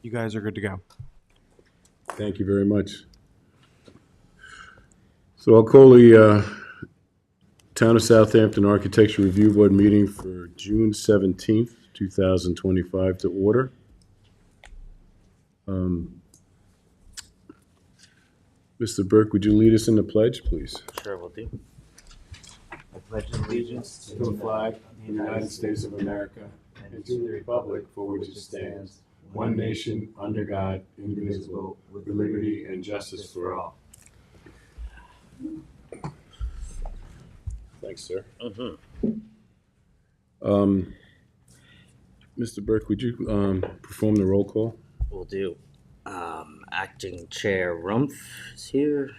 You guys are good to go. Thank you very much. So I'll call the Town of Southampton Architecture Review Board meeting for June 17th, 2025 to order. Mr. Burke, would you lead us in the pledge, please? Sure, will do. I pledge allegiance to the flag of the United States of America and to the republic for which it stands, one nation, under God, indivisible, with liberty and justice for all. Thanks, sir. Mr. Burke, would you perform the roll call? Will do. Acting Chair Rumpf is here.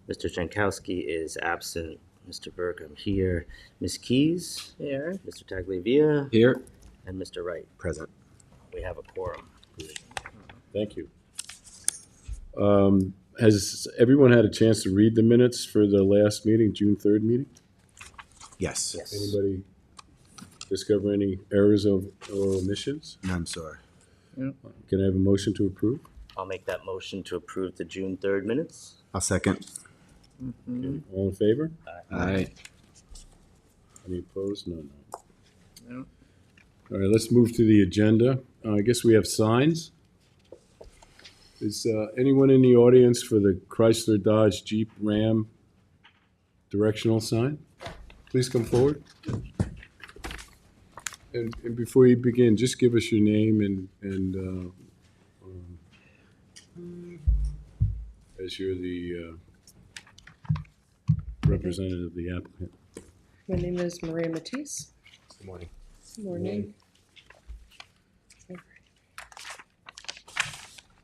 Mr. Jankowski is absent. Mr. Burke, I'm here. Ms. Keys here. Mr. Tagliavia Here. and Mr. Wright. Present. We have a quorum. Thank you. Has everyone had a chance to read the minutes for the last meeting, June 3rd meeting? Yes. Yes. Anybody discover any errors or omissions? None, sir. Can I have a motion to approve? I'll make that motion to approve the June 3rd minutes. I'll second. Okay. All in favor? Aye. Any opposed? No. All right, let's move to the agenda. I guess we have signs. Is anyone in the audience for the Chrysler Dodge Jeep Ram directional sign? Please come forward. And before you begin, just give us your name and as you're the representative of the applicant. My name is Maria Matisse. Good morning. Good morning.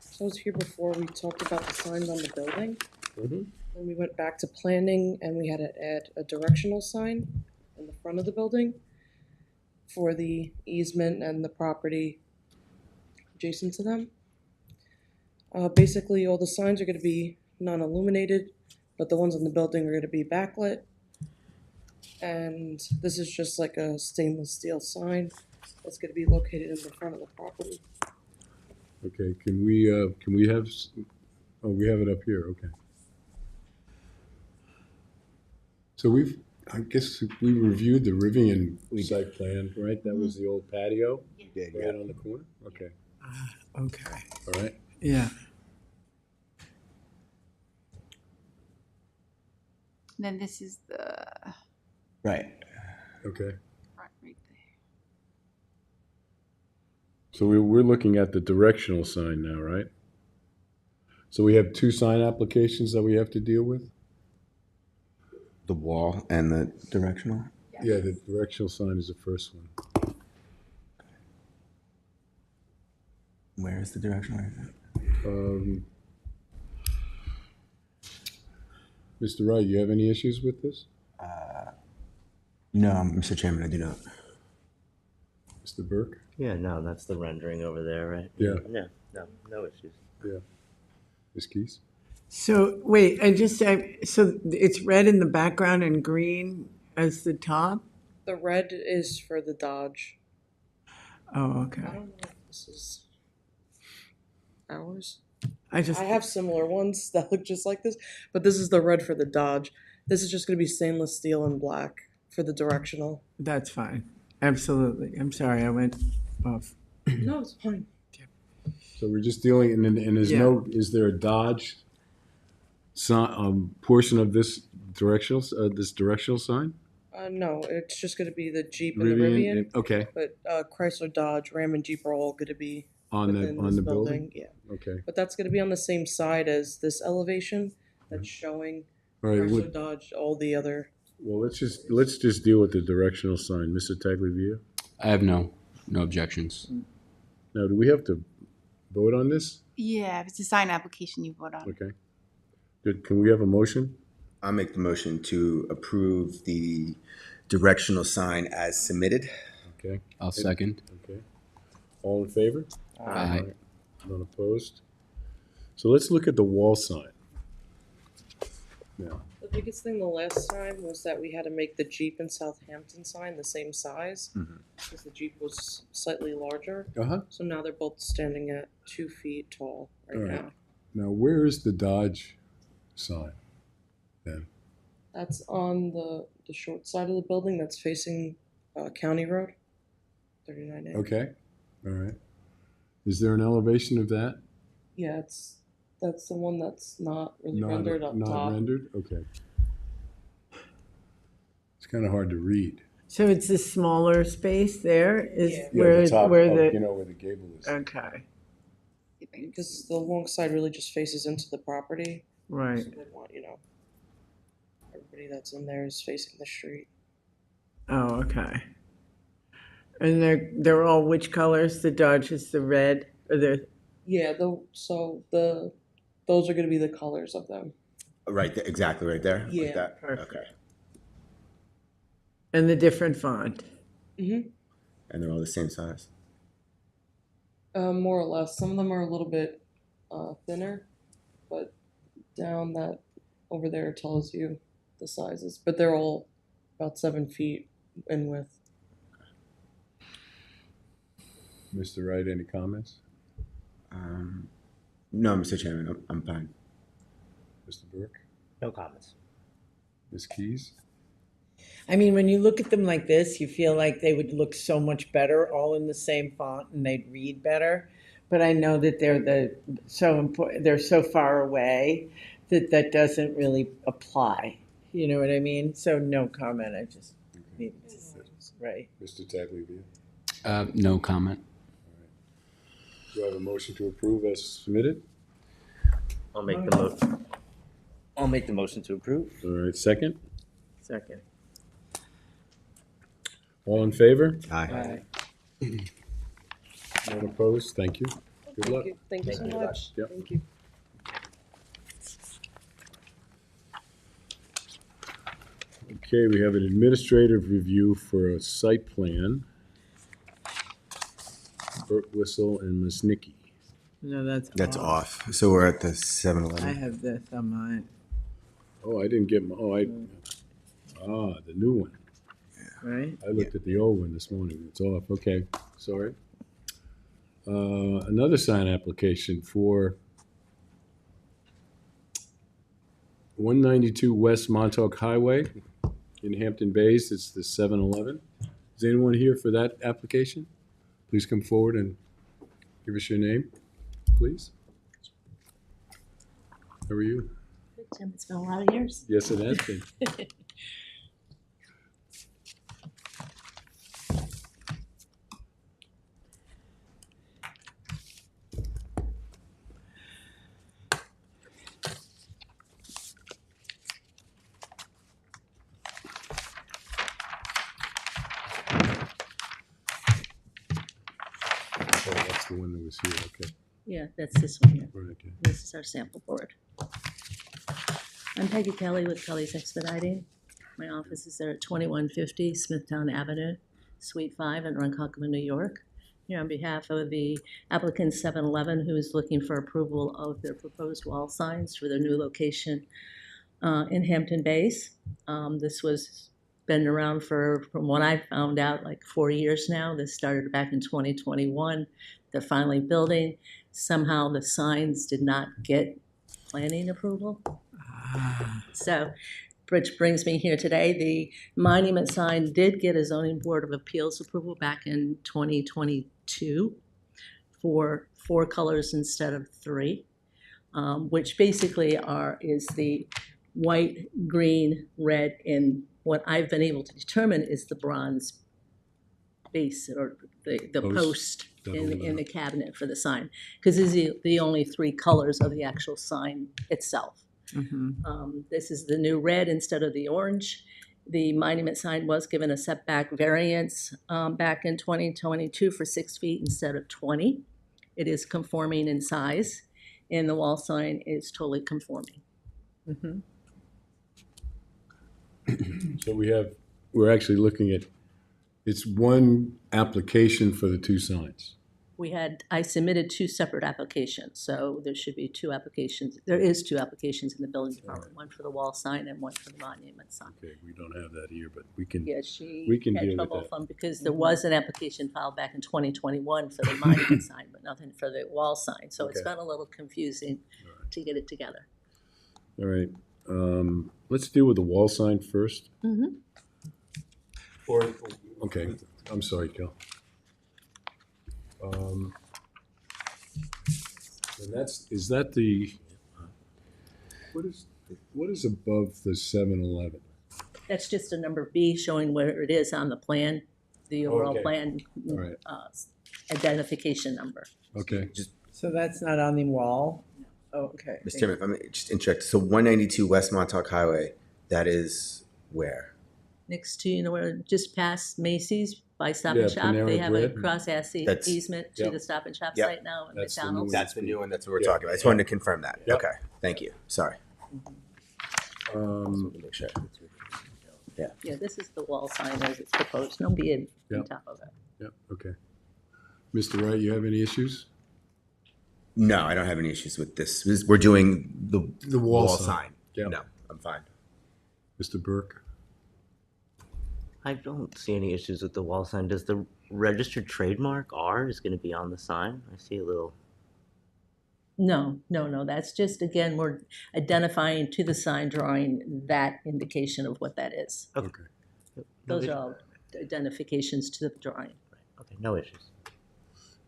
So I was here before, we talked about the signs on the building. Mhm. Then we went back to planning and we had to add a directional sign in the front of the building for the easement and the property adjacent to them. Basically, all the signs are gonna be non-illuminated, but the ones in the building are gonna be backlit. And this is just like a stainless steel sign that's gonna be located in the front of the property. Okay, can we have, oh, we have it up here, okay. So I guess we reviewed the Rivian site plan, right? That was the old patio, right on the corner? Okay, Okay, all right. yeah. Then this is the Right. Okay, front right there. so we're looking at the directional sign now, right? So we have two sign applications that we have to deal with? The wall and the directional? Yeah, the directional sign is the first one. Where is the directional? Mr. Wright, you have any issues with this? No, Mr. Chairman, I do not. Mr. Burke? Yeah, no, that's the rendering over there, right? Yeah. Yeah, no issues. Yeah. Ms. Keys? So, wait, so it's red in the background and green as the top? The red is for the Dodge. Oh, okay. I don't know if this is ours. I just, I have similar ones that look just like this, but this is the red for the Dodge. This is just going to be stainless steel and black for the directional. that's fine. Absolutely. I'm sorry, I went off. No, it's fine. So we're just dealing, and there's Yeah. is there a Dodge portion of this directional sign? No, it's just going to be the Jeep and the Rivian. Okay, But Chrysler, Dodge, Ram, and Jeep are all going to be on within the this building? Yeah, Okay, but that's going to be on the same side as this elevation that's showing all right, Chrysler, Dodge, all the other. well, let's just deal with the directional sign. Mr. Tagliavia? I have no objections. Now, do we have to vote on this? Yeah, if it's a sign application, you vote on. Okay. Good, can we have a motion? I'll make the motion to approve the directional sign as submitted. Okay, I'll second. okay. All in favor? Aye. None opposed? So let's look at the wall sign. Now, The biggest thing the last time was that we had to make the Jeep and Southampton sign the same size, because the Jeep was slightly larger. Uh-huh. So now they're both standing at 2 feet tall right Alright. now. Now, where is the Dodge sign then? That's on the short side of the building that's facing County Road, 39A. Okay, all right. Is there an elevation of that? Yeah, that's the one that's not really Not- rendered up Not top. rendered? Okay. It's kind of hard to read. So it's the smaller space there is Yeah. where, the top, where of, the, you know, where the gable is. okay, Because the long side really just faces into the property. right. So they want, everybody that's in there is facing the street. Oh, okay. And they're all which colors? The Dodge is the red, or the, Yeah, those are gonna be the colors of them. Right, exactly right there? Like Yeah, that? perfect. Okay. and the different font? Mm-hmm. And they're all the same size? More or less. Some of them are a little bit thinner, but down that over there tells you the sizes. But they're all about 7 feet in width. Mr. Wright, any comments? No, Mr. Chairman, I'm fine. Mr. Burke? No comments. Ms. Keys? I mean, when you look at them like this, you feel like they would look so much better, all in the same font, and they'd read better. But I know that they're so far away that doesn't really apply. You know what I mean? So no comment. I just needed to say, right. Mr. Tagliavia? No comment. Do I have a motion to approve as submitted? I'll make the motion to approve. All right, second? Second. All in favor? Aye. None opposed? Thank you. Good luck. Thank you so Thank you. much. Yep. Thank you. Okay, we have an administrative review for a site plan. Burt Whistle and Ms. No, that's off. So we're at the I 7-Eleven. have this on mine, Oh, I didn't get my, the new one. right? I looked at the old one this morning. It's off. Okay, sorry. Another sign application for 192 West Montauk Highway in Hampton Bays. It's the 7-Eleven. Is anyone here for that application? Please come forward and give us your name, please. How are you? Tim, it's been a lot of years. Yes, it has been. Oh, that's the one that was here, okay. Yeah, that's this one here. Right, okay. This is our sample board. I'm Peggy Kelly with Kelly's Expediting. My office is there at 2150 Smithtown Avenue, Suite 5 in Ronkonkoma, New York. Here on behalf of the applicant 7-Eleven, who is looking for approval of their proposed wall signs for their new location in Hampton Bays. This was been around from what I found out, like 4 years now. This started back in 2021. They're finally building. Somehow the signs did not get planning approval. So, which brings me here today. The monument sign did get a zoning board of appeals approval back in 2022 for 4 colors instead of 3, which basically is the white, green, red, and what I've been able to determine is the bronze base or the post in the cabinet for the sign, because this is the only 3 colors of the actual sign itself. This is the new red instead of the orange. The monument sign was given a setback variance back in 2022 for 6 feet instead of 20. It is conforming in size, and the wall sign is totally conforming. So we're actually looking at, it's one application for the 2 signs. I submitted two separate applications, so there should be two applications. There is two applications in the building department, one for the wall sign and one for the monument sign. Okay, we don't have that here, but we can, Yeah, We she can had deal with trouble that. from, because there was an application filed back in 2021 for the monument sign, but nothing for the wall sign. So it's Okay. been a little confusing to get it together. all right. Let's deal with the wall sign first. Mhm. Or, okay, I'm sorry, Kel. And is that what is above the 7-Eleven? That's just a number B showing where it is on the plan, the overall Okay. plan All right. identification number. Okay, So that's not on the wall? Oh, okay. Mr. Chairman, if I may just interject, so 192 West Montauk Highway, that is where? Next to, where just past Macy's by Stop Yeah, and Shop, they Panera have a Bread. cross That's- easement to Yep. the Stop and Shop Yep. site now and That's the new McDonald's. one. That's the new one, that's what we're Yeah. talking about. I just wanted to confirm that. Yep. Okay, thank you, sorry. um, Make sure. Yeah, this is the wall sign as it's proposed, no bid on Yep. top of it. yeah, okay. Mr. Wright, you have any issues? No, I don't have any issues with this. We're doing The wall sign. Yeah. No, I'm fine. Mr. Burke? I don't see any issues with the wall sign. Does the registered trademark R is going to be on the sign? I see a little. No, that's just, again, we're identifying to the sign drawing that indication of what that is. Okay. Those issue. are all identifications to the drawing. Okay, no issues.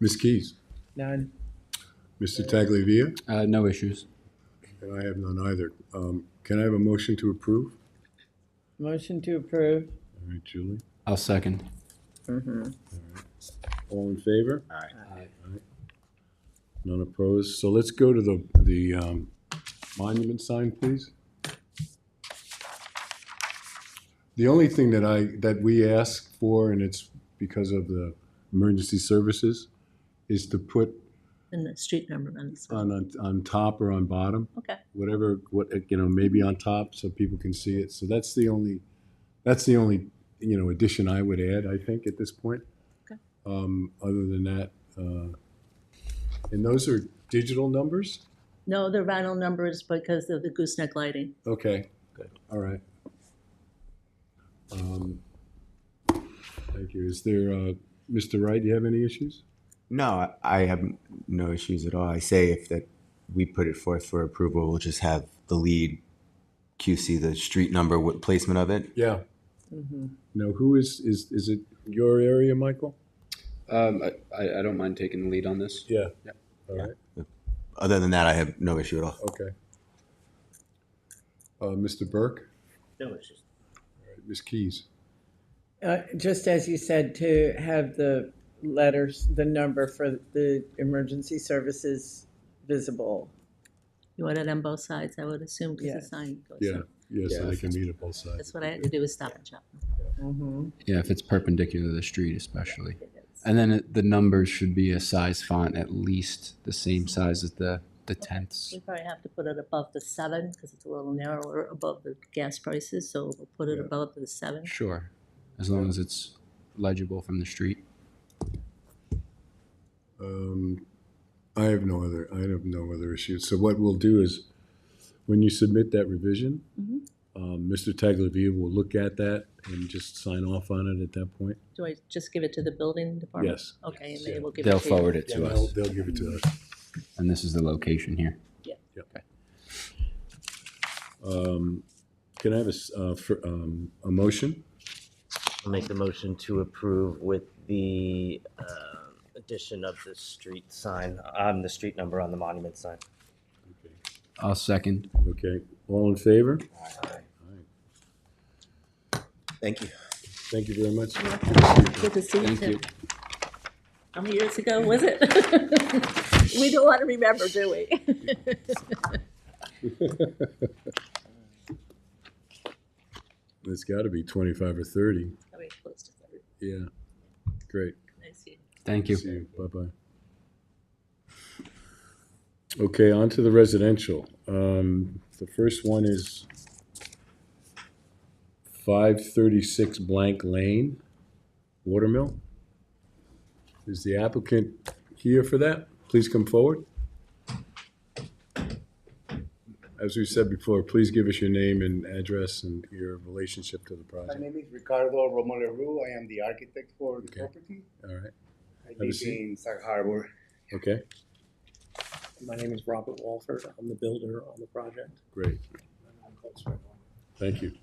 Ms. Keys? None. Mr. Tagliavia? No issues. And I have none either. Can I have a motion to approve? Motion to approve. All right, Julie. I'll second. All in favor? Aye. None opposed. So let's go to the monument sign, please. The only thing that we ask for, and it's because of the emergency services, is to put And the street number on the sign. on top or on bottom, Okay, whatever, maybe on top so people can see it. So that's the only addition I would add, I think, at this point. Okay. Other than that, and those are digital numbers? no, the vinyl numbers because of the gooseneck lighting. Okay. Good. All right. Thank you. Is there, Mr. Wright, do you have any issues? No, I have no issues at all. I say if that we put it forth for approval, we'll just have the lead QC the street number with placement of it. Yeah. Now, who is it your area, Michael? I don't mind taking the lead on this. Yeah. Yep. All right, Other than that, I have no issue at all. okay. Mr. Burke? No issues. All right, Ms. Keys? Just as you said, to have the letters, the number for the emergency services visible. You want it on both sides, I would assume, because the Yes. sign goes Yeah, up. so they can meet at both sides. That's what I had to do with Stop and Shop. Yeah, if it's perpendicular to the street especially. It is. And then the numbers should be a size font at least the same size as the tenths. We probably have to put it above the 7 because it's a little narrower above the gas prices, so we'll put it Yeah. above the 7. Sure, as long as it's legible from the street. I have no other issues. So what we'll do is, when you submit that revision, Mr. Tagliavia will look at that and just sign off on it at that point. Do I just give it to the building department? Yes. Okay, and Yeah. they will give it to They'll you? forward it to us, They'll give it to us. and this is the location here. Can I have a motion? I'll make the motion to approve with the addition of the street sign, the street number on the monument sign. I'll second. Okay, all in favor? Thank you. Thank you very much. Good to see you Thank too. you. How many years ago was it? We don't want to remember, do we? It's got to be 25 or 30. Probably close to 30. Yeah, great. Nice to see you. Thank you. See you. Bye-bye. Okay, on to the residential. The first one is 536 Blank Lane, Watermill. Is the applicant here for that, please come forward. As we said before, please give us your name and address and your relationship to the My project. name is Ricardo Romo-Leroux. I am the architect for the Okay. property. All right, I a live seat. in Sag Harbor. okay, My name is Robert Walford. I'm the builder on the project. great, thank you.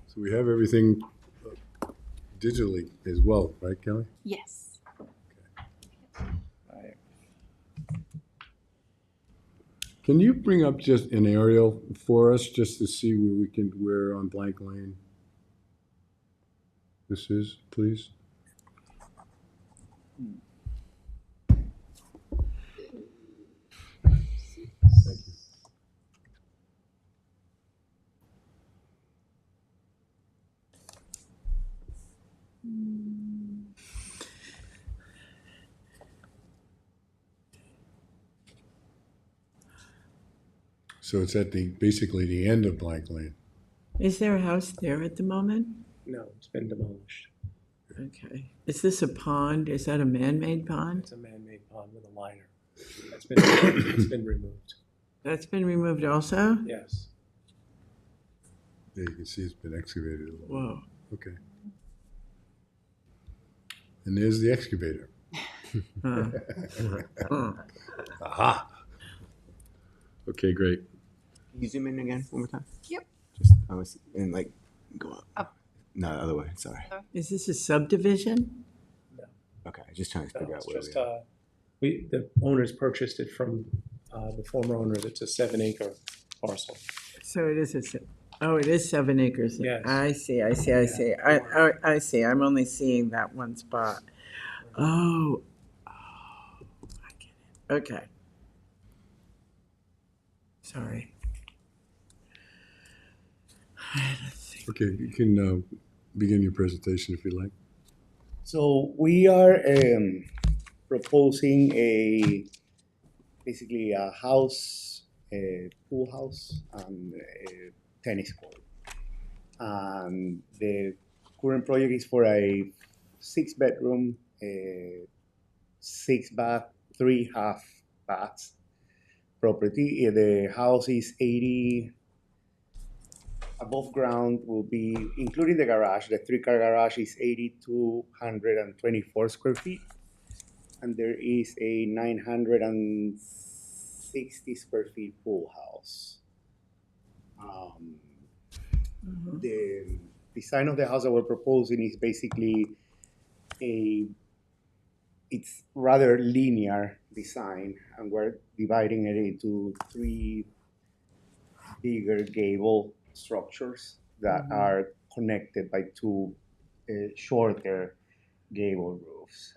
So we have everything digitally as well, right, Kelly? Yes. Can you bring up just an aerial for us, just to see where on Blank Lane this is, please? Thank you. So it's at basically the end of Blank Lane. Is there a house there at the moment? No, it's been demolished. Okay. Is this a pond? Is that a man-made pond? It's a man-made pond with a liner. It's been removed. That's been removed also? Yes. Yeah, you can see it's been excavated a little. Whoa. Okay. And there's the excavator. Aha. Okay, great. Can you zoom in again one more time? Yep. Just I was and like go up. Up. No, the other way. Sorry. Is this a subdivision? Okay, just trying to No, figure out it's where just, we are. the owners purchased it from the former owners. It's a 7-acre parcel. So it is it is 7 acres. Yes. I see. I see. I'm only seeing that one spot. Oh, I get it. Okay. Sorry. Okay, you can begin your presentation if you like. So we are proposing basically a house, a pool house, and a tennis court. And the current project is for a 6-bedroom, 6-bath, 3 half baths property. The house is 80 above ground, will be including the garage. The 3-car garage is 8,224 square feet, and there is a 960 square feet pool house. The design of the house that we're proposing is basically it's rather linear design, and we're dividing it into 3 bigger gable structures that are connected by 2 shorter gable roofs.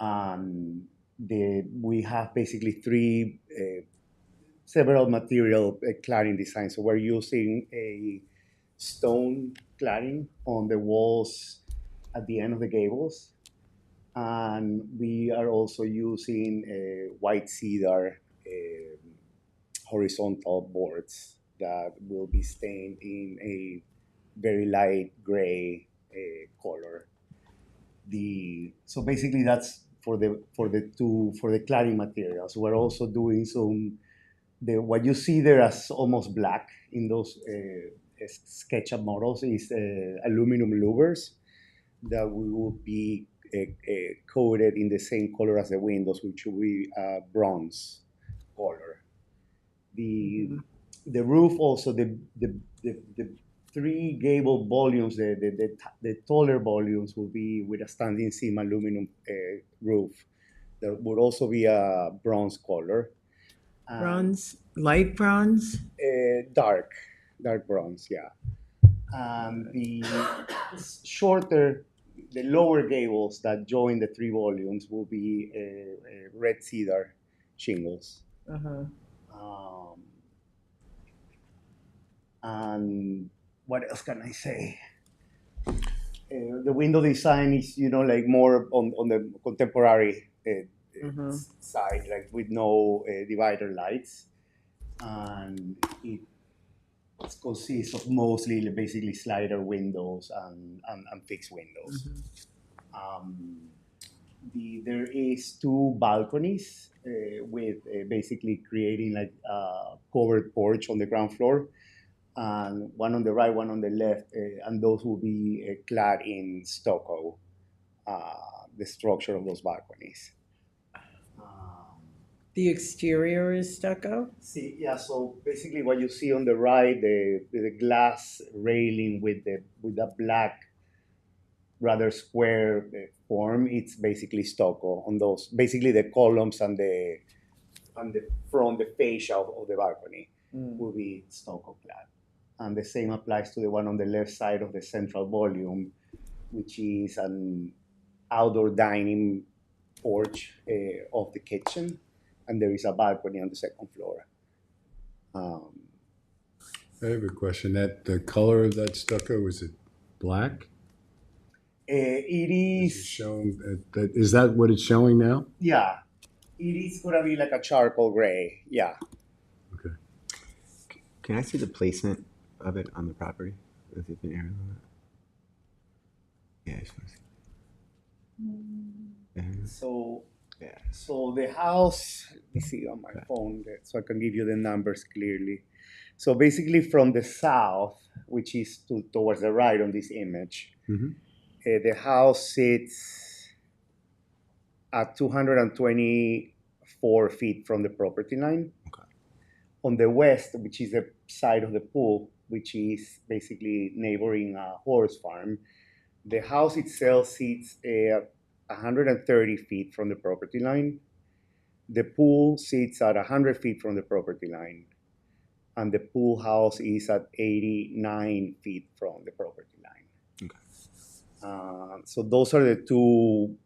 And we have basically 3 several material cladding designs. So we're using a stone cladding on the walls at the end of the gables. And we are also using white cedar horizontal boards that will be stained in a very light gray color. So basically that's for the cladding materials. We're also doing what you see there as almost black in those SketchUp models is aluminum louvers that we will be coated in the same color as the windows, which will be bronze color. The roof also, the 3 gable volumes, the taller volumes will be with a standing seam aluminum roof. There would also be a bronze color. Bronze, light bronze? Dark bronze, yeah. And the lower gables that join the 3 volumes will be red cedar shingles. And what else can I say? The window design is, like more on the contemporary side, like with no divider lights. And it consists of mostly basically slider windows and fixed windows. There is two balconies with basically creating like a covered porch on the ground floor, and one on the right, one on the left, and those will be clad in stucco. The structure of those balconies. The exterior is stucco? See, yeah. So basically, what you see on the right, the glass railing with the black, rather square form, it's basically stucco on those. Basically, the columns and the front, the fascia of the balcony will be stucco clad. And the same applies to the one on the left side of the central volume, which is an outdoor dining porch of the kitchen, and there is a balcony on the second floor. I have a question. That the color of that stucco, is it black? It Is it is, shown is that what it's showing now? yeah, it is gonna be like a charcoal gray, yeah. Okay. Can I see the placement of it on the property? Has it been aerial on that? Yeah, I just want to see. So, Yeah. so the house, let me see on my phone so I can give you the numbers clearly. So basically from the south, which is towards the right on this image, the house sits at 224 feet from the property line. Okay. On the west, which is the side of the pool, which is basically neighboring a horse farm, the house itself sits at 130 feet from the property line. The pool sits at 100 feet from the property line. And the pool house is at 89 feet from the property line. Okay. So those are the two,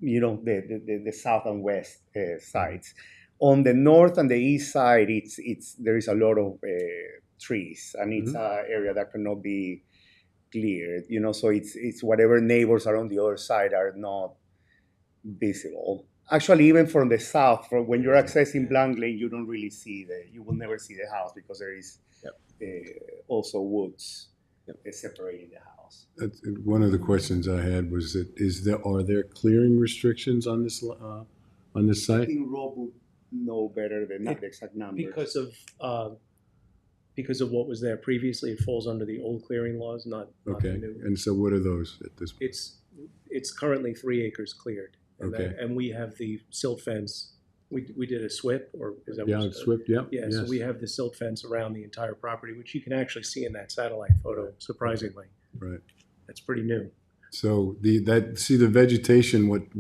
the south and west sides. On the north and the east side, there is a lot of trees, and it's an area that cannot be cleared. So it's whatever neighbors are on the other side are not visible. Actually, even from the south, from when you're accessing Blank Lane, you don't really see you will never see the house because there is also woods separating the house. That's one of the questions I had was that are there clearing restrictions on this I site? think Rob would know better than the exact numbers. Because of what was there previously, it falls under the old clearing laws, not the Okay, new. and so what are those at this point? It's currently 3 acres cleared. And Okay. and we have the silt fence. We did a SWIP, or is that Yeah, what it's SWIP, yeah. Yeah, yes. so we have the silt fence around the entire property, which you can actually see in that satellite photo, surprisingly. Right. That's pretty new. So the vegetation, what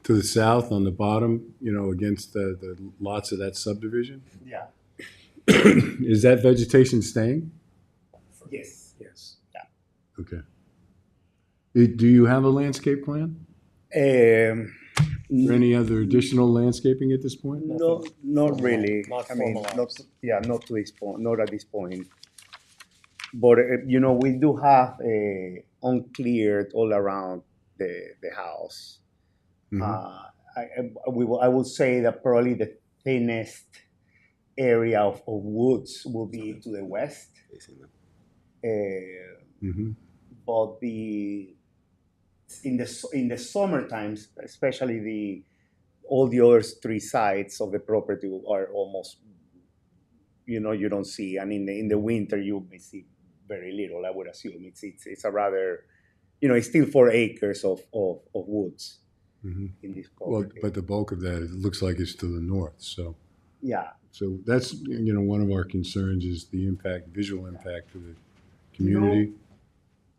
to the south on the bottom, against the lots of that subdivision, Yeah. is that vegetation staying? Yes. Yes. Okay. Do you have a landscape plan? Or any other additional landscaping at this point? No, not really. Not I mean, formalized. not to this point, not at this point. But we do have uncleared all around the house. I would say that probably the thinnest area of woods will be to the west. But in the summer times, especially all the other 3 sides of the property are almost, you don't see, and in the winter you may see very little. I would assume it's a rather, it's still 4 acres of woods in this Well, property. but the bulk of that, it looks like it's to the north, so. Yeah. So that's, one of our concerns is the visual impact to the community.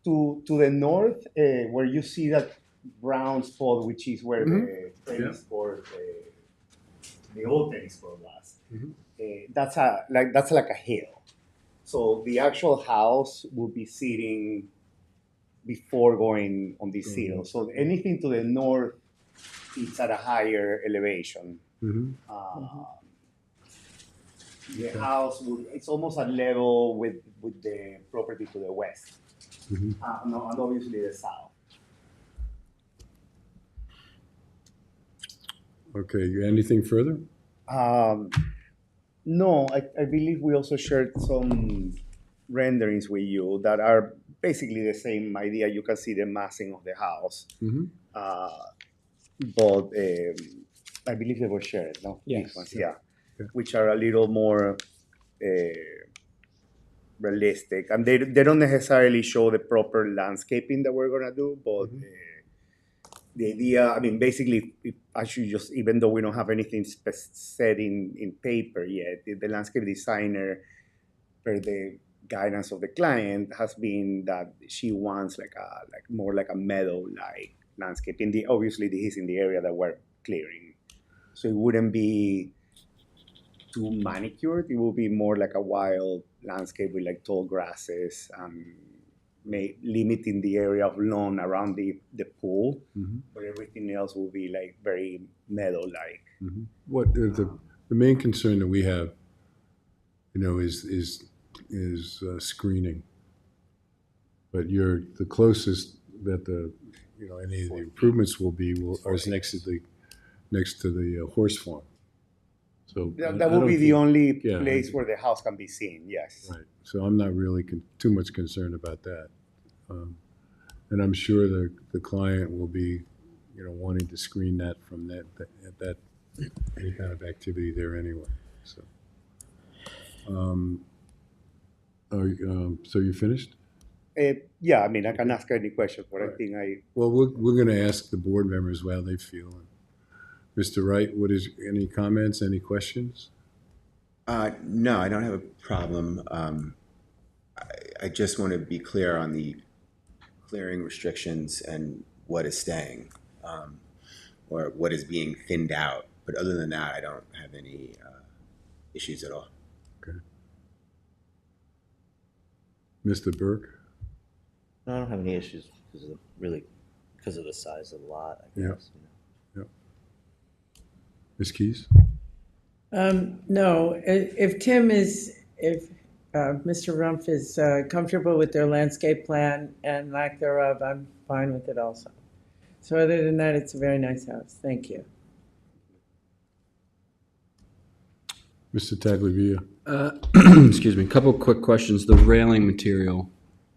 To the north, where you see that brown spot, which is where the tennis court, the old tennis court was. That's like a hill. So the actual house will be sitting before going on this hill. So anything to the north, it's at a higher elevation. The house it's almost at level with the property to the west. And obviously the south. Okay, anything further? No, I believe we also shared some renderings with you that are basically the same idea. You can see the massing of the house, Mhm. but I believe they were shared, no? Yes. These ones, yeah. Yeah. Which are a little more realistic, and they don't necessarily show the proper landscaping that we're gonna do, but the idea, I mean, basically, actually, just even though we don't have anything set in paper yet, the landscape designer, per the guidance of the client, has been that she wants like more like a meadow-like landscape. Obviously, this is in the area that we're clearing, so it wouldn't be too manicured. It will be more like a wild landscape with like tall grasses, limiting the area of lawn around the pool, Mhm. but everything else will be like very meadow-like. What the main concern that we have, is screening. But you're the closest that any of the improvements will be is next to the horse farm. So That I will don't be the think- only yeah, place where the house can be seen. Yes. Right. So I'm not really too much concerned about that. And I'm sure the client will be, wanting to screen that from that any kind of activity there anyway. So, so you finished? Yeah, I mean, I can ask any questions, but I Right. think Well, we're going to ask the board members how they feel. Mr. Wright, any comments, any questions? No, I don't have a problem. I just want to be clear on the clearing restrictions and what is staying, or what is being thinned out. But other than that, I don't have any issues at all. Okay. Mr. Burke? No, I don't have any issues because of the size of the lot, I Yeah. guess. Ms. Keys? No, if Mr. Rumpf is comfortable with their landscape plan and lack thereof, I'm fine with it also. So other than that, it's a very nice house. Thank you. Mr. Tagliavia? Excuse me, a couple quick questions. The railing material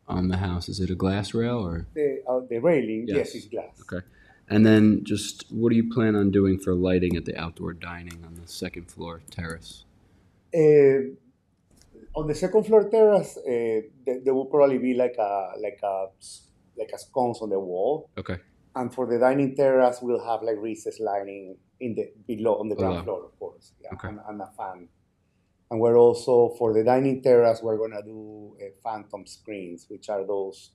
on the house, is it a glass rail or? the railing, yes, Yes. is glass. Okay. And then just what do you plan on doing for lighting at the outdoor dining on the second floor terrace? On the second floor terrace, there will probably be like a sconce on the wall, Okay. and for the dining terrace, we'll have like recessed lighting below on the ground Below. floor, of course, yeah, Okay. and a fan. And we're also, for the dining terrace, we're gonna do phantom screens, which are those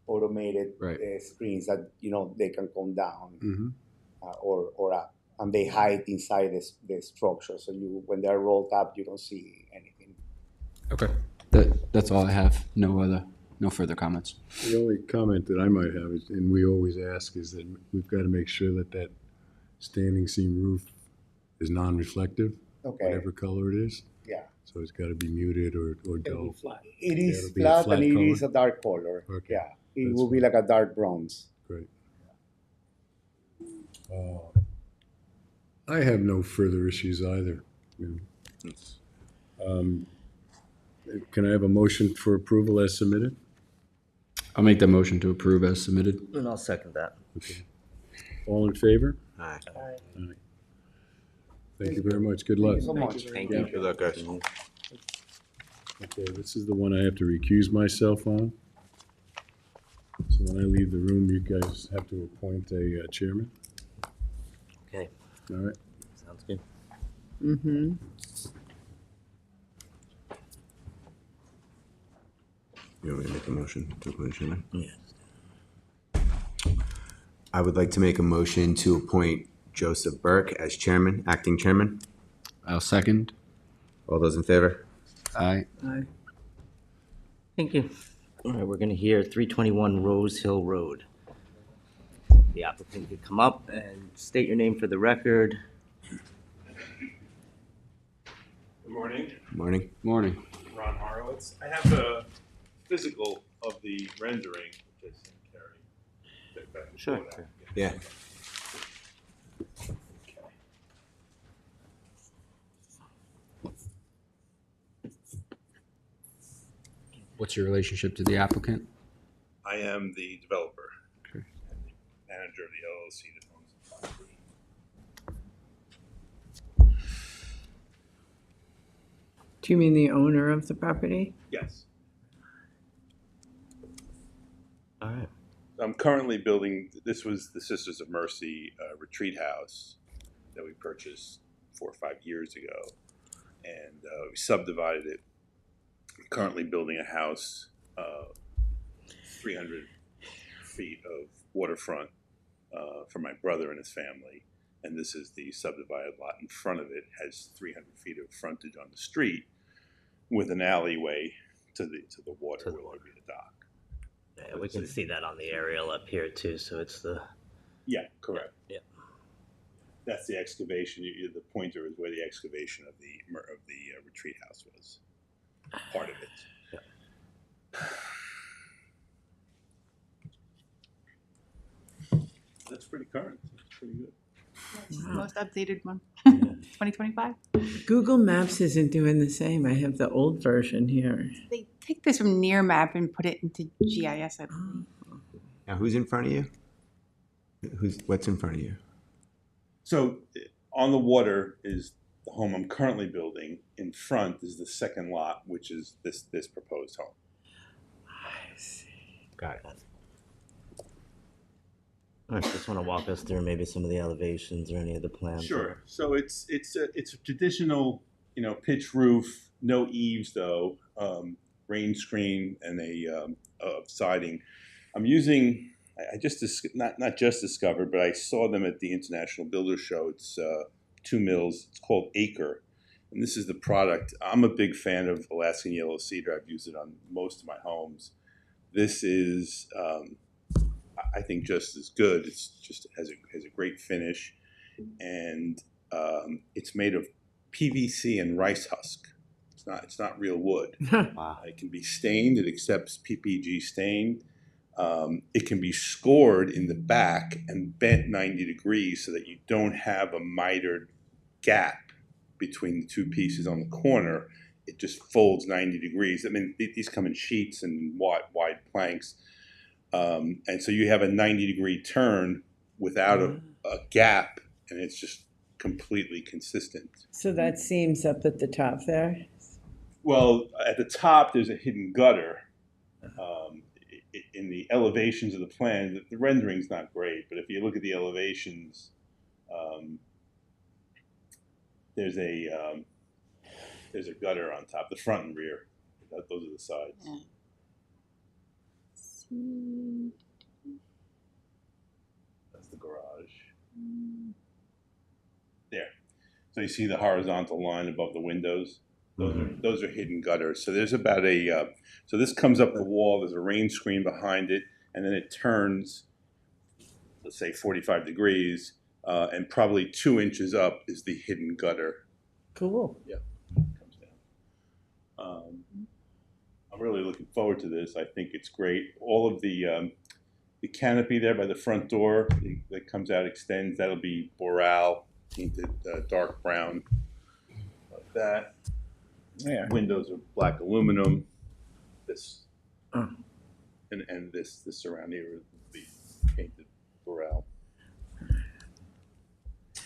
automated Right. screens that they can come down Mm-hmm. or up, and they hide inside the structure. So when they're rolled up, you don't see anything. Okay. That's all I have. No further comments. The only comment that I might have is, and we always ask, is that we've got to make sure that standing seam roof is non-reflective, Okay. whatever color it is. Yeah. So it's got to be muted or It'll be dull. flat. It Yeah, is it'll be a flat, flat and it color? is a dark color. Okay. Yeah. It That's will be fine. like a dark bronze. Great. I have no further issues either. Can I have a motion for approval as submitted? I'll make the motion to approve as submitted. And I'll second that. Okay. All in favor? Aye. Aye. Thank you very much. Good luck. Thank you so much. Thank Yeah. you. Good luck, guys. Okay, this is the one I have to recuse myself on. So when I leave the room, you guys have to appoint a chairman. Okay, All right? sounds good. Mm-hmm. You want me to make a motion to appoint a chairman? Yeah. I would like to make a motion to appoint Joseph Burke as chairman, acting chairman. I'll second. All those in favor? Aye. Thank you. All right, we're gonna hear 321 Rose Hill Road. The applicant could come up and state your name for the record. Good morning, Morning. Morning. Ron Horowitz. I have a physical of the rendering, which I sent Carrie. Take back and show Sure. that. Yeah. What's your relationship to the applicant? I am the developer. Okay. And the manager of the LLC that owns the property. Do you mean the owner of the property? Yes. All right. I'm currently building, this was the Sisters of Mercy retreat house that we purchased 4 or 5 years ago. And we subdivided it. I'm currently building a house, 300 feet of waterfront for my brother and his family. And this is the subdivided lot in front of it, has 300 feet of frontage on the street with an alleyway to the water where would be the dock. Yeah, we can see that on the aerial up here too. So it's the Yeah, correct. Yeah. That's the excavation. The pointer is where the excavation of the retreat house was. Part of it. Yeah. That's pretty current. That's pretty good. It's the most updated one. 2025. Google Maps isn't doing the same. I have the old version here. They take this from Near Map and put it into GIS, I believe. Now, who's in front of you? What's in front of you? So on the water is the home I'm currently building. In front is the second lot, which is this proposed home. I see. got it. All right, just want to walk us through maybe some of the elevations or any of the plans. Sure. So it's a traditional, pitch roof, no eaves though, rain screen and a siding. I'm using. I just not just discovered, but I saw them at the International Builder Show. It's 2 mills. It's called Acre, and this is the product. I'm a big fan of Alaskan yellow cedar. I've used it on most of my homes. This is. I think just as good. It's just has a great finish, and it's made of PVC and rice husk. It's not real wood. Wow. It can be stained. It accepts PPG stain. It can be scored in the back and bent 90 degrees so that you don't have a mitered gap between the two pieces on the corner. It just folds 90 degrees. I mean, these come in sheets and wide planks. And so you have a 90-degree turn without a gap, and it's just completely consistent. So that seams up at the top there? Well, at the top, there's a hidden gutter. In the elevations of the plan, the rendering's not great, but if you look at the elevations, there's a gutter on top, the front and rear. Those are the sides. Yeah. That's the garage. There. So you see the horizontal line above the windows? Those are hidden gutters. So there's about so this comes up the wall, there's a rain screen behind it, and then it turns, let's say 45 degrees, and probably 2 inches up is the hidden gutter. Cool. Yeah, comes down. I'm really looking forward to this. I think it's great. All of the canopy there by the front door that comes out extends. That'll be Boral, painted dark brown, like that. Yeah. Windows are black aluminum. This and this around here will be painted Boral.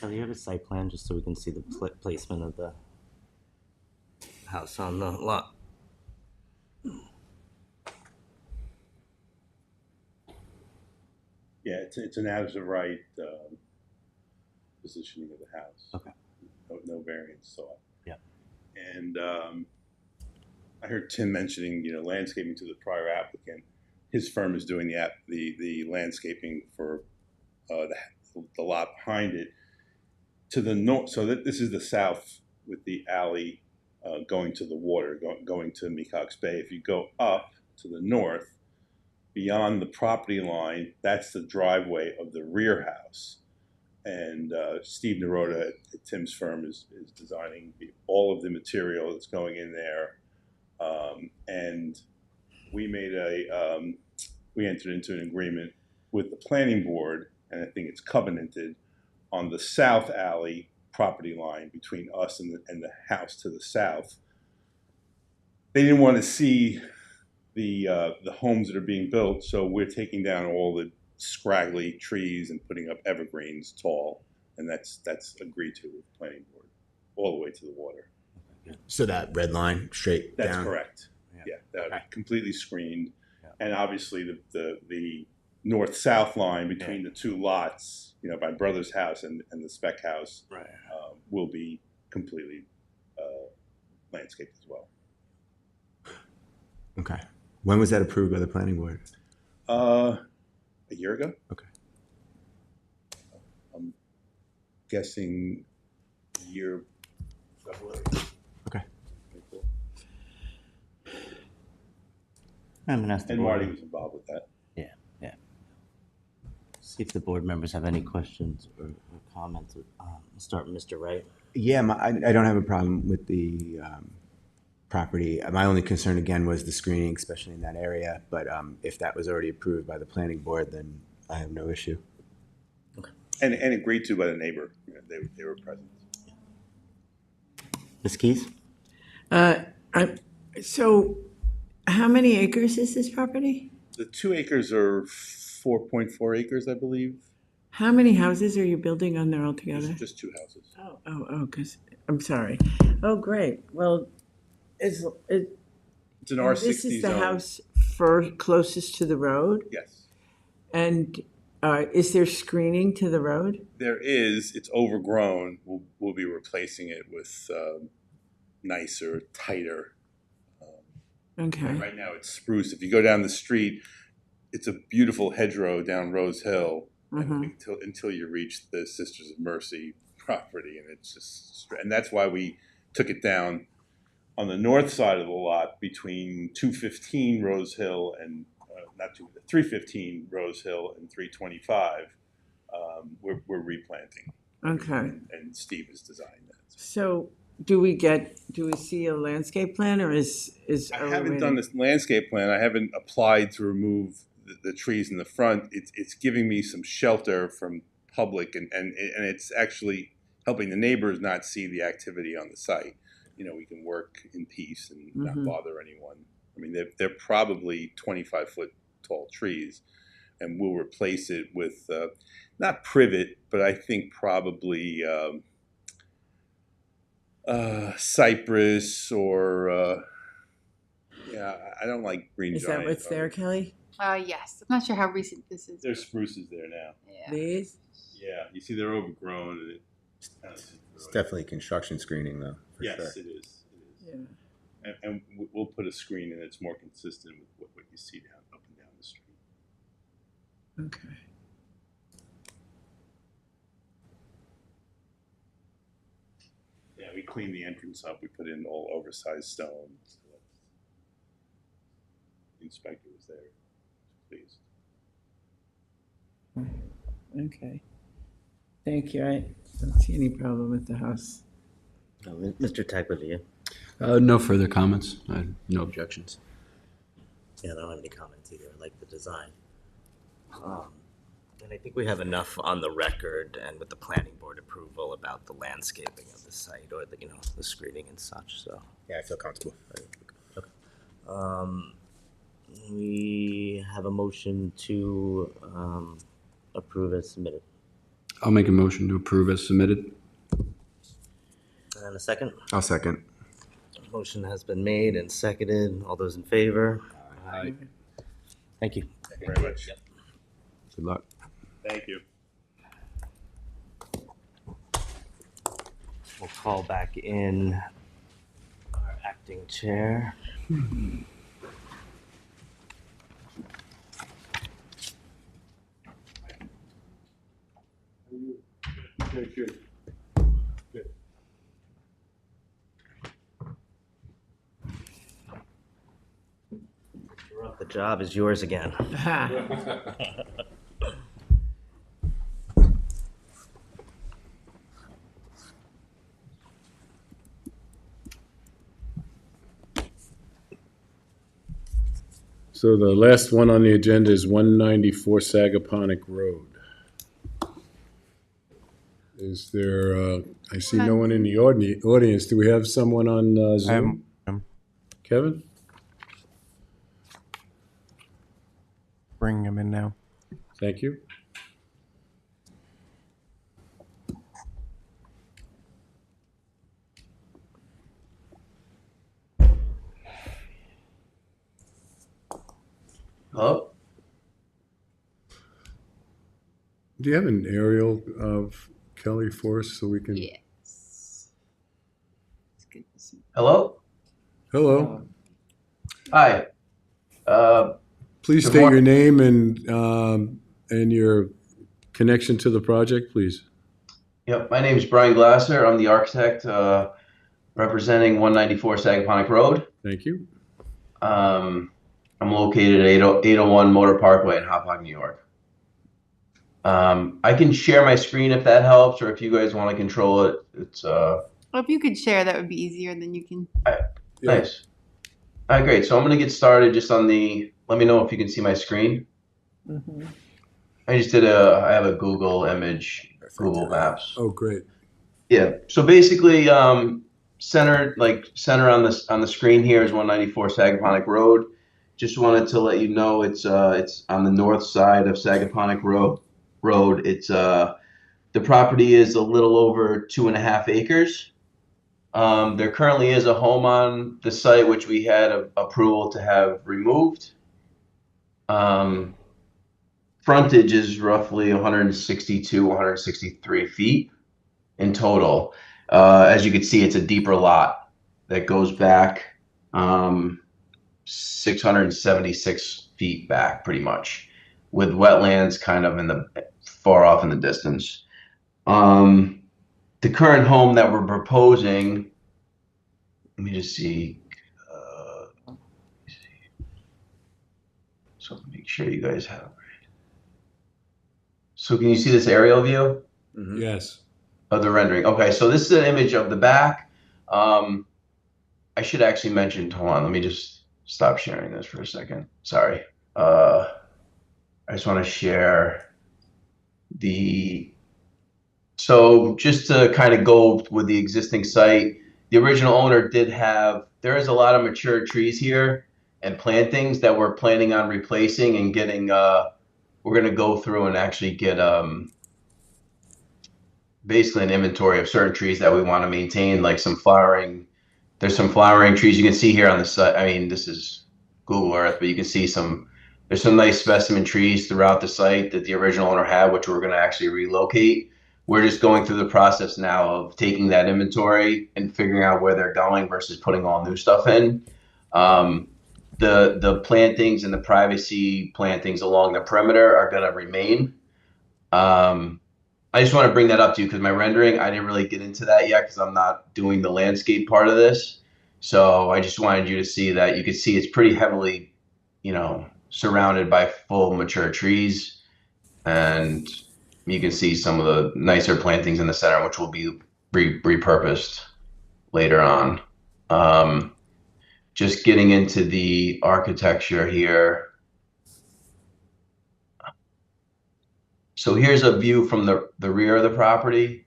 Do you have a site plan just so we can see the placement of the house on the lot? Yeah, it's an as of right positioning of the house. Okay. No variance sought. Yeah. And I heard Tim mentioning, landscaping to the prior applicant. His firm is doing the landscaping for the lot behind it. To the north, so that this is the south with the alley going to the water, going to Mecox Bay. If you go up to the north, beyond the property line, that's the driveway of the rear house. And Steve Naroda at Tim's firm is designing all of the material that's going in there. And we made we entered into an agreement with the planning board, and I think it's covenanted, on the south alley property line between us and the house to the south. They didn't want to see the homes that are being built. So we're taking down all the scraggly trees and putting up evergreens tall, and that's agreed to with the planning board, all the way to the water. So that red line straight That's down? correct. Yeah, that Okay. completely screened, and obviously the north-south line between the two lots, you know, my brother's house and the spec house, Right. will be completely landscaped as well. Okay. When was that approved by the planning board? A year ago. Okay. I'm guessing year February. Okay. I'm gonna ask the And board. Marty was involved with that. Yeah. See if the board members have any questions or comments. We'll start with Mr. Wright. Yeah, I don't have a problem with the property. My only concern again was the screening, especially in that area. But if that was already approved by the planning board, then I have no issue. And agreed to by the neighbor. You know, they were present. Ms. Keys? So how many acres is this property? The 2 acres are 4.4 acres, I believe. How many houses are you building on there altogether? Just 2 houses. Because, I'm sorry. Oh, great. Well, It's an and R60 this is the zone. house closest to the road? Yes. And is there screening to the road? There is. It's overgrown. We'll be replacing it with nicer, tighter. Okay. Right now it's spruce. If you go down the street, it's a beautiful hedgerow down Rose Hill until you reach the Sisters of Mercy property, and it's just. And that's why we took it down on the north side of the lot between 215 Rose Hill and 315 Rose Hill and 325. We're replanting. Okay. And Steve has designed that. So do we see a landscape plan, or is I haven't done this landscape plan. I haven't applied to remove the trees in the front. It's giving me some shelter from public, and it's actually helping the neighbors not see the activity on the site. You know, we can work in peace and not bother anyone. I mean, they're probably 25-foot tall trees, and we'll replace it with not privet, but I think probably cypress or I don't like green Is giant. that what's there, Kelly? Yes. I'm not sure how recent this is. There's spruces there now. Yeah. These? Yeah, you see they're overgrown. And it's kind of It's definitely construction screening, though. For yes, sure. it is. Yeah. And we'll put a screen in that's more consistent with what you see up and down the street. Okay. Yeah, we cleaned the entrance up. We put in all oversized stones. The inspector was there. Pleased. Okay. Thank you. I don't see any problem with the house. Mr. Tagliavia? No further comments. No objections. Yeah, I don't have any comments either. I like the design. And I think we have enough on the record and with the planning board approval about the landscaping of the site or the screening and such, so. Yeah, I feel comfortable. We have a motion to approve as submitted. I'll make a motion to approve as submitted. And a second? I'll second. Motion has been made and seconded. All those in favor? Aye. Thank you. Thank you very much. Yep. Good luck. Thank you. We'll call back in our acting chair. Good. You're up. The job is yours again. So the last one on the agenda is 194 Sagaponic Road. Is there, I see no one in the audience. Do we have someone on Zoom? Kevin? bringing him in now. Thank you. Hello? Do you have an aerial of Kelly for us so we can? Yes. It's good to see. Hello? Hello. Hi. Please Good state your morning. name and your connection to the project, please. Yep, my name is Brian Glasser. I'm the architect representing 194 Sagaponack Road. Thank you. I'm located at 801 Motor Parkway in Hopog, New York. I can share my screen if that helps, or if you guys want to control it. It's Well, if you could share, that would be easier. Then you can. nice. All right, great. So I'm going to get started just on the. Let me know if you can see my screen. Mhm. I have a Google image, Google Maps. Oh, great. Yeah. So basically, center on the screen here is 194 Sagaponack Road. Just wanted to let you know it's on the north side of Sagaponack Road. It's the property is a little over 2.5 acres. There currently is a home on the site which we had approval to have removed. Frontage is roughly 162, 163 feet in total. As you can see, it's a deeper lot that goes back 676 feet back, pretty much, with wetlands kind of far off in the distance. The current home that we're proposing, let me just see. So make sure you guys have it right. So can you see this aerial view? Mm-hmm. Yes. Of the rendering. Okay, so this is an image of the back. I should actually mention, hold on, let me just stop sharing this for a second. Sorry. I just want to share so just to kind of go with the existing site, the original owner there is a lot of mature trees here and plantings that we're planning on replacing and getting, we're going to go through and actually get basically an inventory of certain trees that we want to maintain, like there's some flowering trees you can see here on the site. I mean, this is Google Earth, but you can see there's some nice specimen trees throughout the site that the original owner had, which we're going to actually relocate. We're just going through the process now of taking that inventory and figuring out where they're going versus putting all new stuff in. The plantings and the privacy plantings along the perimeter are going to remain. I just want to bring that up to you because my rendering, I didn't really get into that yet because I'm not doing the landscape part of this. So I just wanted you to see that. You can see it's pretty heavily, surrounded by full mature trees. And you can see some of the nicer plantings in the center, which will be repurposed later on. Just getting into the architecture here. So here's a view from the rear of the property.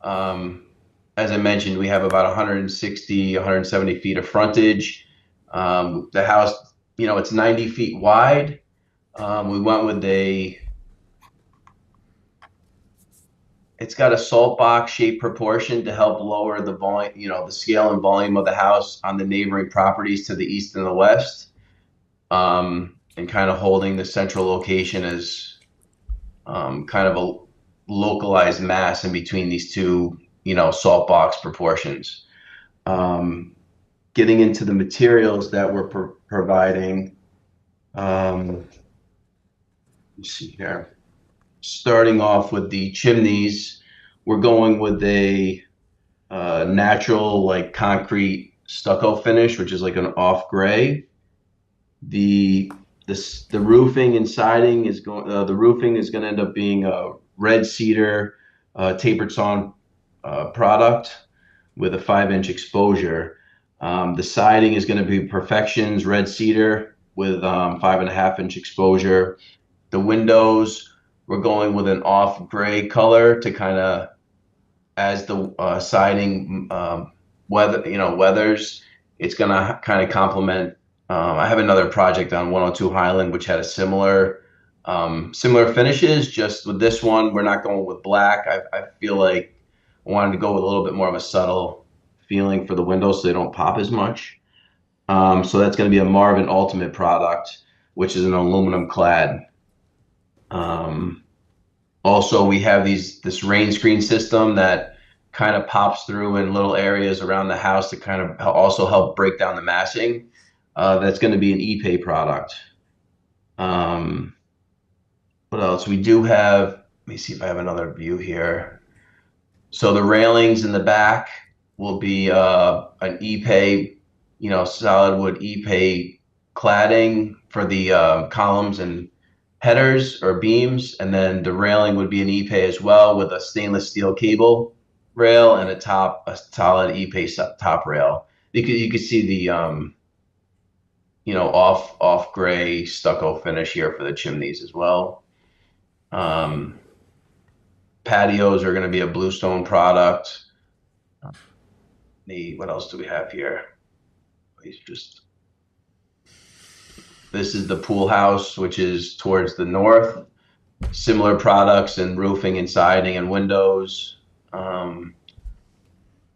As I mentioned, we have about 160, 170 feet of frontage. The house, it's 90 feet wide. We went with it's got a salt box shaped proportion to help lower the volume, the scale and volume of the house on the neighboring properties to the east and the west. And kind of holding the central location as kind of a localized mass in between these two, salt box proportions. Getting into the materials that we're providing. Let's see here. Starting off with the chimneys, we're going with a natural, like concrete stucco finish, which is like an off gray. The roofing and siding is going. The roofing is going to end up being a red cedar tapered sawn product with a 5-inch exposure. The siding is going to be Perfections red cedar with 5.5-inch exposure. The windows, we're going with an off gray color to kind of, as the siding weathers, it's going to kind of complement. I have another project on 102 Highland, which had a similar Similar finishes, just with this one, we're not going with black. I feel like I wanted to go with a little bit more of a subtle feeling for the windows so they don't pop as much. So that's going to be a Marvin Ultimate product, which is an aluminum clad. Also, we have this rain screen system that kind of pops through in little areas around the house to kind of also help break down the massing. That's going to be an ePay product. What else? We do have, let me see if I have another view here. So the railings in the back will be an ePay, solid wood ePay cladding for the columns and headers or beams, and then the railing would be an ePay as well with a stainless steel cable rail and a solid ePay top rail. You could see the off gray stucco finish here for the chimneys as well. Patios are going to be a bluestone product. What else do we have here? This is the pool house, which is towards the north. Similar products and roofing and siding and windows.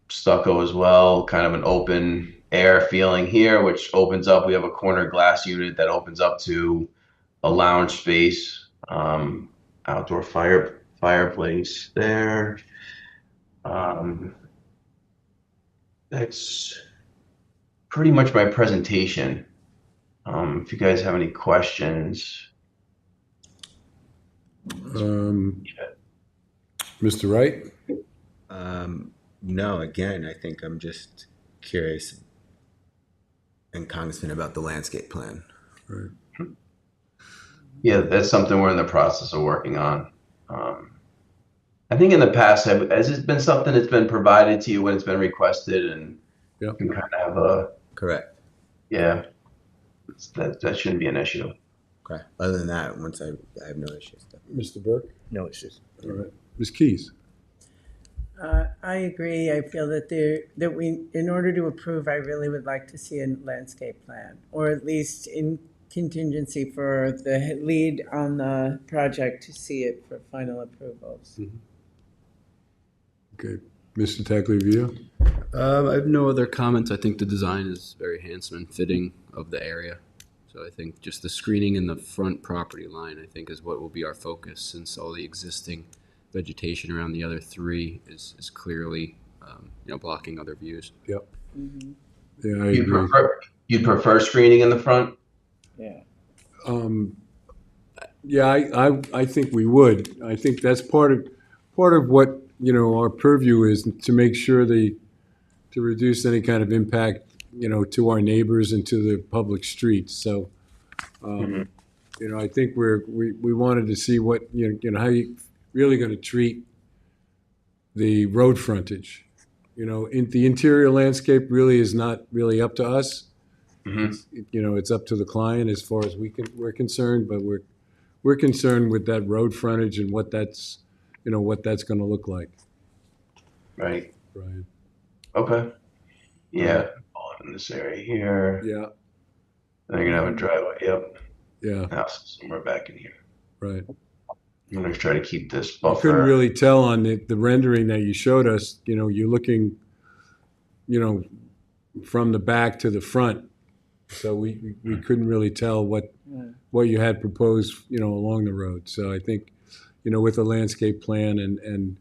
Stucco as well, kind of an open air feeling here, which opens up. We have a corner glass unit that opens up to a lounge space. Outdoor fireplace there. That's pretty much my presentation. If you guys have any questions. Mr. Wright? No, again, I think I'm just curious and cognizant about the landscape plan. Right. Yeah, that's something we're in the process of working on. I think in the past, has it been something that's been provided to you when it's been requested, and you can kind of have a Correct. Yeah, that shouldn't be an issue. Okay. Other than that, once I have no issues. Mr. Burke? No issues. All right. Ms. Keys? I agree. I feel that in order to approve, I really would like to see a landscape plan, or at least in contingency for the lead on the project to see it for final approvals. Okay. Mr. Tagliavia? I have no other comments. I think the design is very handsome and fitting of the area. So I think just the screening in the front property line, I think, is what will be our focus, since all the existing vegetation around the other three is clearly, blocking other views. Yep. Mm-hmm. Yeah, I agree. You'd prefer screening in the front? Yeah. Yeah, I think we would. I think that's part of what, our purview is, to make sure to reduce any kind of impact, to our neighbors and to the public streets. So, I think we wanted to see what, how you really going to treat the road frontage. The interior landscape really is not really up to us. It's up to the client as far as we're concerned, but we're concerned with that road frontage and what that's going to look like. Right. Brian. Okay. Yeah. All in this area here. Yeah. They're gonna have a driveway. Yep. Yeah. House is somewhere back in here. Right. I'm gonna try to keep this I buffer. couldn't really tell on the rendering that you showed us. You're looking, from the back to the front, so we couldn't really tell what you had proposed, along the road. So I think, with a landscape plan and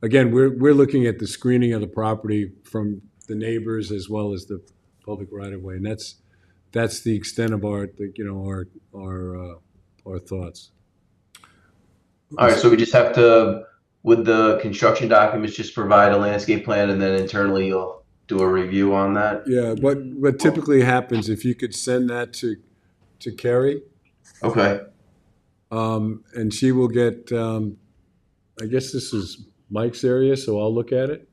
again, we're looking at the screening of the property from the neighbors as well as the public right of way, and that's the extent of our thoughts. All right, so we just have to, with the construction documents, just provide a landscape plan, and then internally you'll do a review on that? Yeah, what typically happens, if you could send that to Carrie. Okay. And she will get, I guess this is Mike's area, so I'll look at it.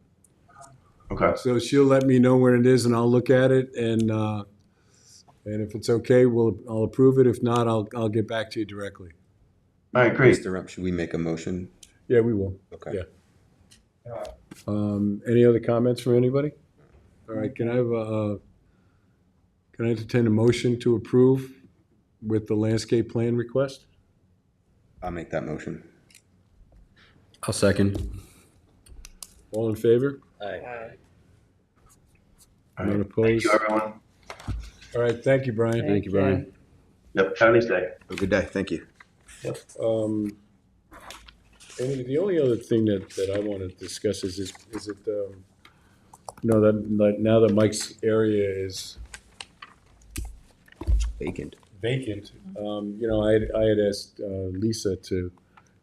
Okay. So she'll let me know where it is, and I'll look at it, and if it's okay, I'll approve it. If not, I'll get back to you directly. All right, great. Mr. Rump, should we make a motion? Yeah, we will. Okay. Yeah. Any other comments from anybody? All right, can I entertain a motion to approve with the landscape plan request? I'll make that motion. I'll second. All in favor? Aye. All None right. opposed? Thank you, everyone. All right, thank you, Brian. Thank you, Brian. Yep, have a nice day. Have a good day. Thank you. And the only other thing that I want to discuss is it, that now that Mike's area is Vacant. vacant, I had asked Lisa to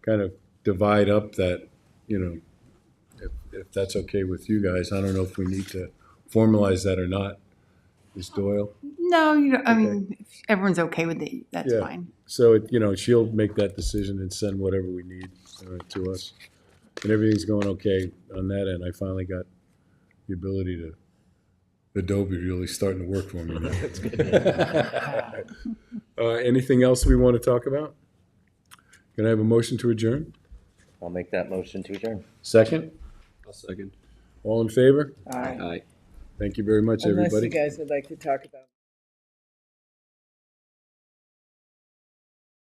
kind of divide up that, if that's okay with you guys. I don't know if we need to formalize that or not. Ms. Doyle? No, you don't, I Okay. mean, if everyone's okay with it, that's Yeah. fine. So, she'll make that decision and send whatever we need to us. And everything's going okay on that end. I finally got the ability to, Adobe really starting to work for me now. That's good. Anything else we want to talk about? Can I have a motion to adjourn? I'll make that motion to adjourn. Second? I'll second. All in favor? Aye. Aye. Thank you very much, Unless everybody. you guys would like to talk about.